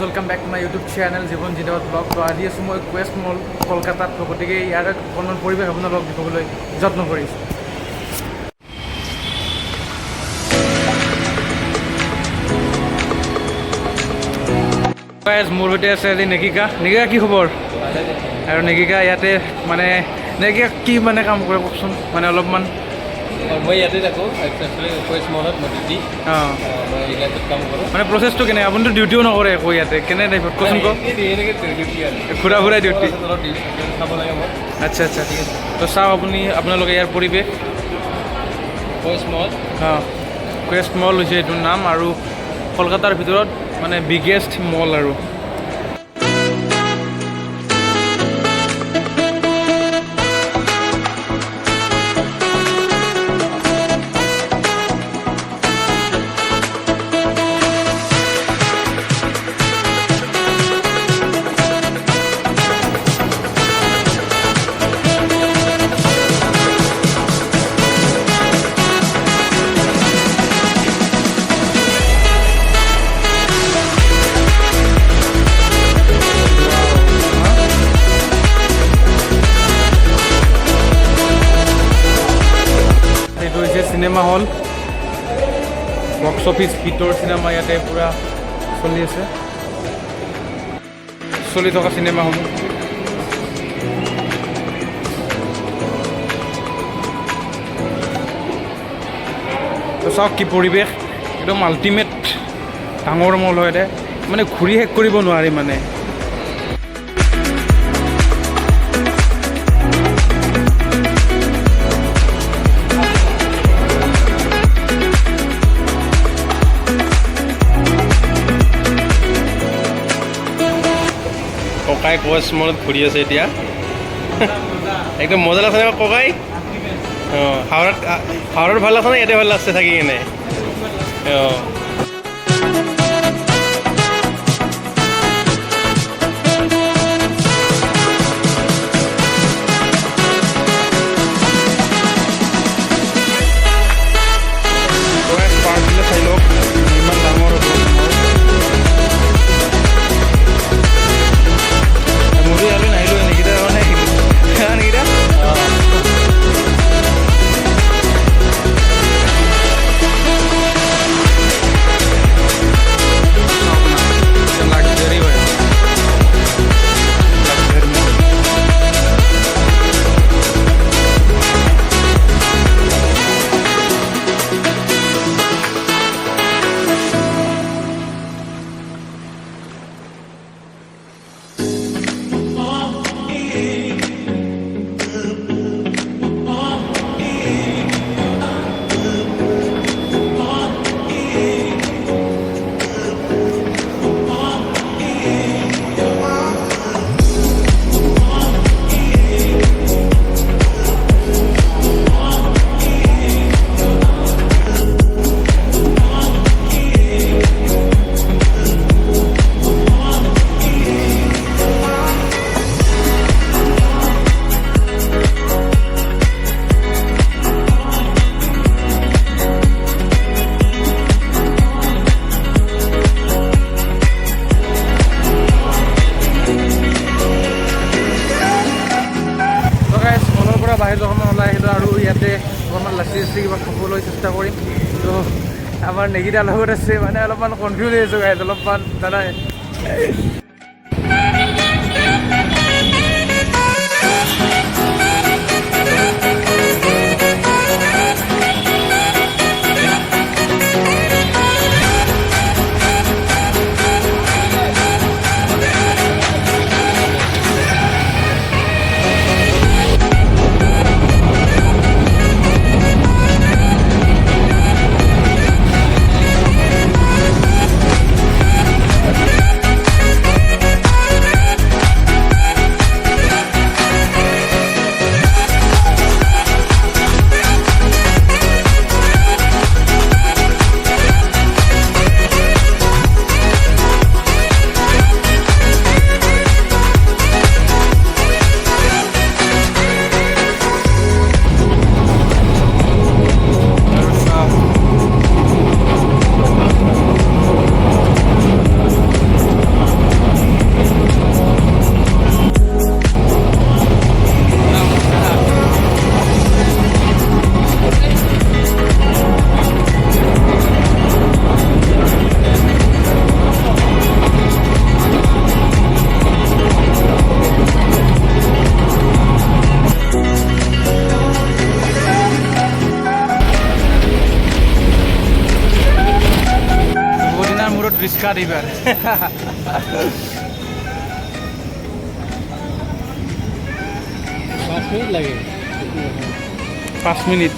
welcome back to my YouTube channel জীৱন জিন্দাবাদ blog. তো আজি আছোঁ মই কোয়েষ্ট মল কলকাতাত। তো গতিকে ইয়াৰ অকণমান পৰিৱেশ আপোনালোকক দেখুৱাবলৈ যত্ন কৰিছোঁ। মোৰ সৈতে আছে আজি নেকিকা। নেকিকা কি খবৰ? আৰু নেকিকা ইয়াতে মানে নেকিকা কি মানে কাম কৰে কওকচোন, মানে অলপমান। মই ইয়াতে থাকোঁ একচুৱেলি কোয়েষ্ট মলত মই ডিউটি মই ইয়াতে কাম কৰোঁ। মানে প্ৰচেছটো কেনে? আপুনিতো ডিউটিও নকৰে একো ইয়াতে, কেনে টাইপত কচোন কওক। ডিউটি আৰু ঘূৰা ফুৰা ডিউটি চাব লাগে মই। আচ্ছা আচ্ছা, ঠিক আছে। তো চাওক আপোনালোকে ইয়াৰ পৰিৱেশ। কোয়েষ্ট মল, কোয়েষ্ট মল হৈছে এইটোৰ নাম, আৰু কলকাতাৰ ভিতৰত মানে বিগেষ্ট মল আৰু। এইটো হৈছে cinema hall, box office হিটৰ cinema ইয়াতে পূৰা চলি আছে, চলি থকা চিনেমাসমূহ। তো চাওক কি পৰিৱেশ, একদম আল্টিমেট ডাঙৰ মল হয় ইয়াতে, মানে ঘূৰি শেষ কৰিব নোৱাৰি মানে। ককাই কোয়েষ্ট মলত ঘূৰি আছে এতিয়া, একদম মজা লাগছে ন ককাই? অঁ, হাওড়াত ভাল লাগছে নে ইয়াতে ভাল লাগছে থাকি কিনে? অঁ, পাৰ্কবিলাক চাই লওক, ইমান ডাঙৰ হ'ব। মুভি আৰু নাহিলোঁ নেকিটা মানে নেকিটা লাক্সারি হয়। বাহিৰত অকণমান ওলাই আহিলোঁ আৰু ইয়াতে অকণমান লাচি চাচি কিবা খাবলৈ চেষ্টা কৰিম। তো আমাৰ নেগিটাৰ লগত আছে, মানে অলপমান কনফিউজ হৈ আছোঁ গাইজ, অলপমান জানাই। বিখ্যাত এইবাৰ 5 মিনিট লাগে 5 মিনিট